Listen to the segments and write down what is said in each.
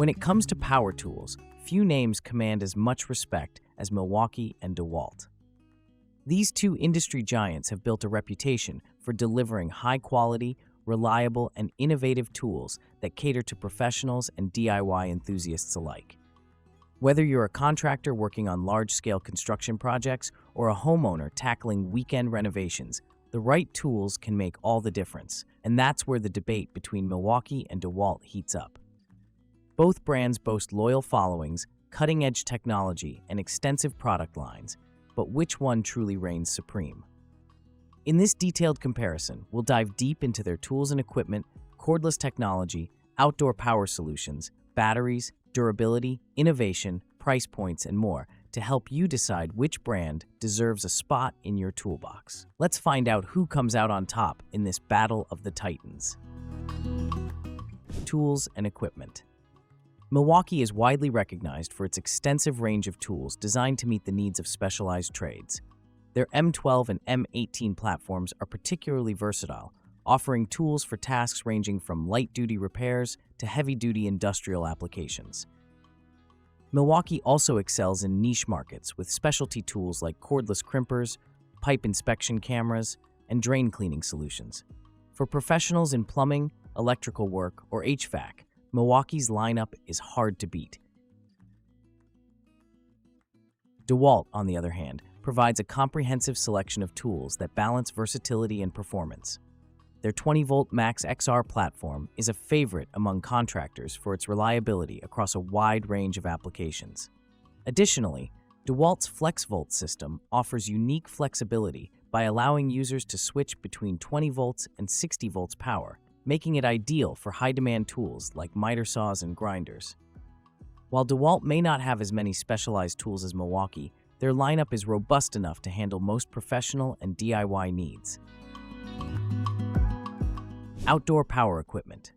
When it comes to power tools, few names command as much respect as Milwaukee and DeWalt. These two industry giants have built a reputation for delivering high-quality, reliable, and innovative tools that cater to professionals and DIY enthusiasts alike. Whether you're a contractor working on large-scale construction projects or a homeowner tackling weekend renovations, the right tools can make all the difference, and that's where the debate between Milwaukee and DeWalt heats up. Both brands boast loyal followings, cutting-edge technology, and extensive product lines, but which one truly reigns supreme? In this detailed comparison, we'll dive deep into their tools and equipment, cordless technology, outdoor power solutions, batteries, durability, innovation, price points, and more to help you decide which brand deserves a spot in your toolbox. Let's find out who comes out on top in this battle of the titans. Tools and equipment. Milwaukee is widely recognized for its extensive range of tools designed to meet the needs of specialized trades. Their M12 and M18 platforms are particularly versatile, offering tools for tasks ranging from light-duty repairs to heavy-duty industrial applications. Milwaukee also excels in niche markets with specialty tools like cordless crimpers, pipe inspection cameras, and drain cleaning solutions. For professionals in plumbing, electrical work, or HVAC, Milwaukee's lineup is hard to beat. DeWalt, on the other hand, provides a comprehensive selection of tools that balance versatility and performance. Their 20-volt Max XR platform is a favorite among contractors for its reliability across a wide range of applications. Additionally, DeWalt's FlexVolt system offers unique flexibility by allowing users to switch between 20 volts and 60 volts power, making it ideal for high-demand tools like miter saws and grinders. While DeWalt may not have as many specialized tools as Milwaukee, their lineup is robust enough to handle most professional and DIY needs. Outdoor power equipment.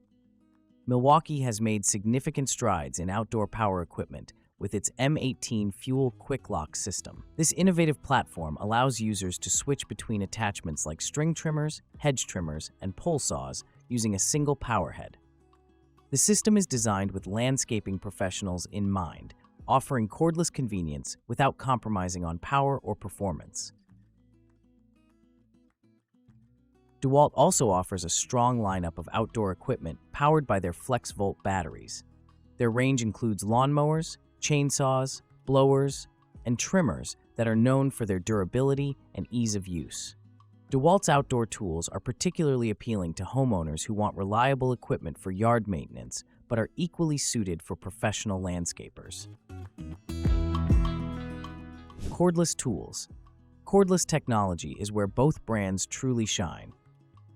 Milwaukee has made significant strides in outdoor power equipment with its M18 Fuel Quick Lock system. This innovative platform allows users to switch between attachments like string trimmers, hedge trimmers, and pole saws using a single power head. The system is designed with landscaping professionals in mind, offering cordless convenience without compromising on power or performance. DeWalt also offers a strong lineup of outdoor equipment powered by their FlexVolt batteries. Their range includes lawnmowers, chainsaws, blowers, and trimmers that are known for their durability and ease of use. DeWalt's outdoor tools are particularly appealing to homeowners who want reliable equipment for yard maintenance, but are equally suited for professional landscapers. Cordless tools. Cordless technology is where both brands truly shine.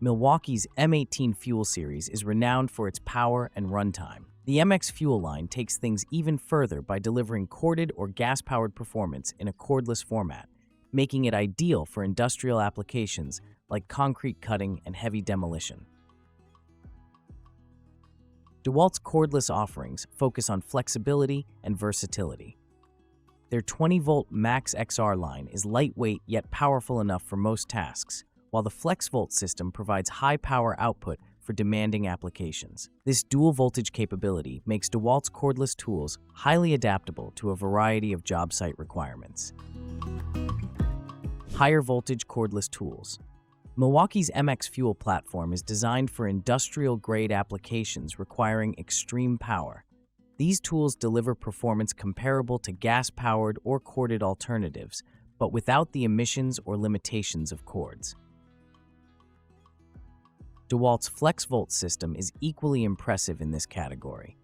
Milwaukee's M18 Fuel series is renowned for its power and runtime. The MX Fuel line takes things even further by delivering corded or gas-powered performance in a cordless format, making it ideal for industrial applications like concrete cutting and heavy demolition. DeWalt's cordless offerings focus on flexibility and versatility. Their 20-volt Max XR line is lightweight yet powerful enough for most tasks, while the FlexVolt system provides high power output for demanding applications. This dual voltage capability makes DeWalt's cordless tools highly adaptable to a variety of job site requirements. Higher voltage cordless tools. Milwaukee's MX Fuel platform is designed for industrial-grade applications requiring extreme power. These tools deliver performance comparable to gas-powered or corded alternatives, but without the emissions or limitations of cords. DeWalt's FlexVolt system is equally impressive in this category.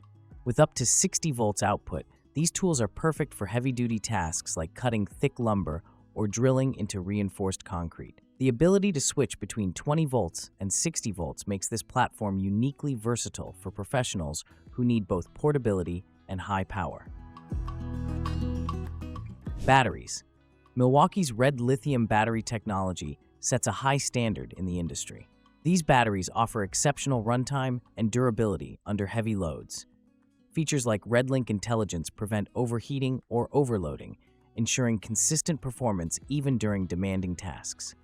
With up to 60 volts output, these tools are perfect for heavy-duty tasks like cutting thick lumber or drilling into reinforced concrete. The ability to switch between 20 volts and 60 volts makes this platform uniquely versatile for professionals who need both portability and high power. Batteries. Milwaukee's red lithium battery technology sets a high standard in the industry. These batteries offer exceptional runtime and durability under heavy loads. Features like RedLink Intelligence prevent overheating or overloading, ensuring consistent performance even during demanding tasks.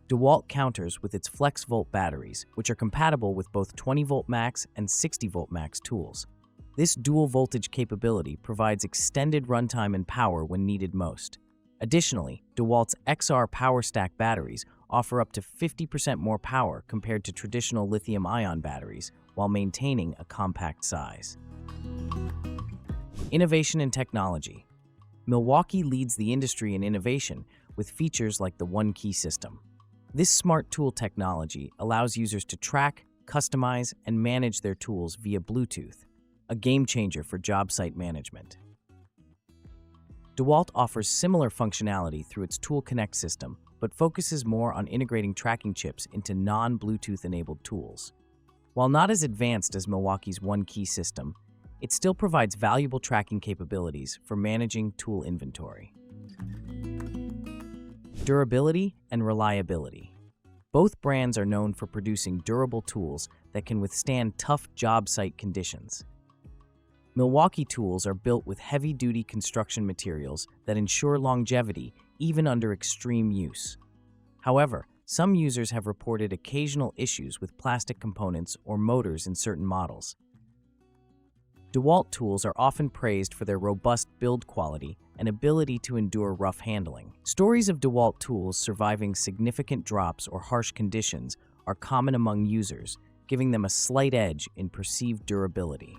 DeWalt counters with its flex-volt batteries, which are compatible with both 20-volt max and 60-volt max tools. This dual voltage capability provides extended runtime and power when needed most. Additionally, DeWalt's XR Power Stack batteries offer up to 50% more power compared to traditional lithium-ion batteries while maintaining a compact size. Innovation and technology. Milwaukee leads the industry in innovation with features like the One Key system. This smart tool technology allows users to track, customize, and manage their tools via Bluetooth, a game changer for job site management. DeWalt offers similar functionality through its Tool Connect system, but focuses more on integrating tracking chips into non-Bluetooth-enabled tools. While not as advanced as Milwaukee's One Key system, it still provides valuable tracking capabilities for managing tool inventory. Durability and reliability. Both brands are known for producing durable tools that can withstand tough job site conditions. Milwaukee tools are built with heavy-duty construction materials that ensure longevity even under extreme use. However, some users have reported occasional issues with plastic components or motors in certain models. DeWalt tools are often praised for their robust build quality and ability to endure rough handling. Stories of DeWalt tools surviving significant drops or harsh conditions are common among users, giving them a slight edge in perceived durability.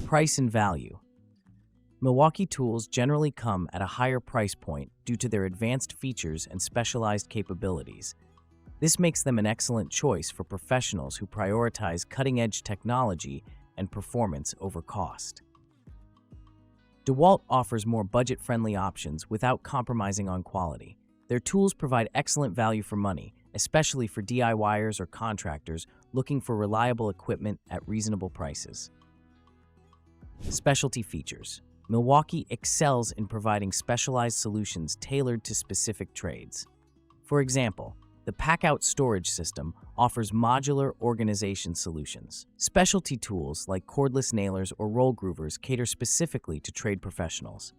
Price and value. Milwaukee tools generally come at a higher price point due to their advanced features and specialized capabilities. This makes them an excellent choice for professionals who prioritize cutting-edge technology and performance over cost. DeWalt offers more budget-friendly options without compromising on quality. Their tools provide excellent value for money, especially for DIYers or contractors looking for reliable equipment at reasonable prices. Specialty features. Milwaukee excels in providing specialized solutions tailored to specific trades. For example, the Pack-Out storage system offers modular organization solutions. Specialty tools like cordless nailers or roll groovers cater specifically to trade professionals.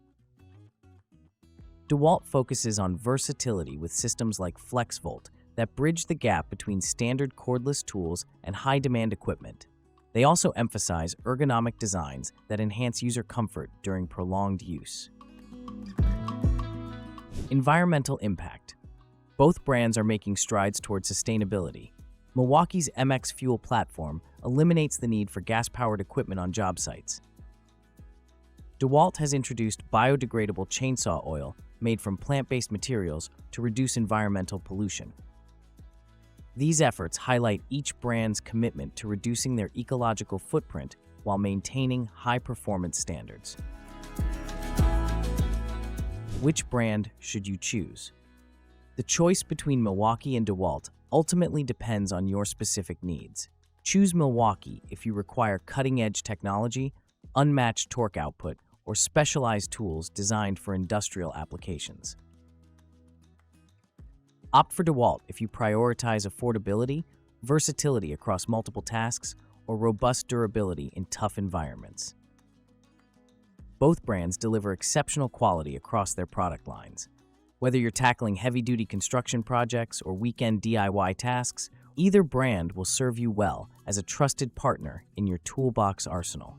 DeWalt focuses on versatility with systems like FlexVolt that bridge the gap between standard cordless tools and high-demand equipment. They also emphasize ergonomic designs that enhance user comfort during prolonged use. Environmental impact. Both brands are making strides toward sustainability. Milwaukee's MX Fuel platform eliminates the need for gas-powered equipment on job sites. DeWalt has introduced biodegradable chainsaw oil made from plant-based materials to reduce environmental pollution. These efforts highlight each brand's commitment to reducing their ecological footprint while maintaining high-performance standards. Which brand should you choose? The choice between Milwaukee and DeWalt ultimately depends on your specific needs. Choose Milwaukee if you require cutting-edge technology, unmatched torque output, or specialized tools designed for industrial applications. Opt for DeWalt if you prioritize affordability, versatility across multiple tasks, or robust durability in tough environments. Both brands deliver exceptional quality across their product lines. Whether you're tackling heavy-duty construction projects or weekend DIY tasks, either brand will serve you well as a trusted partner in your toolbox arsenal.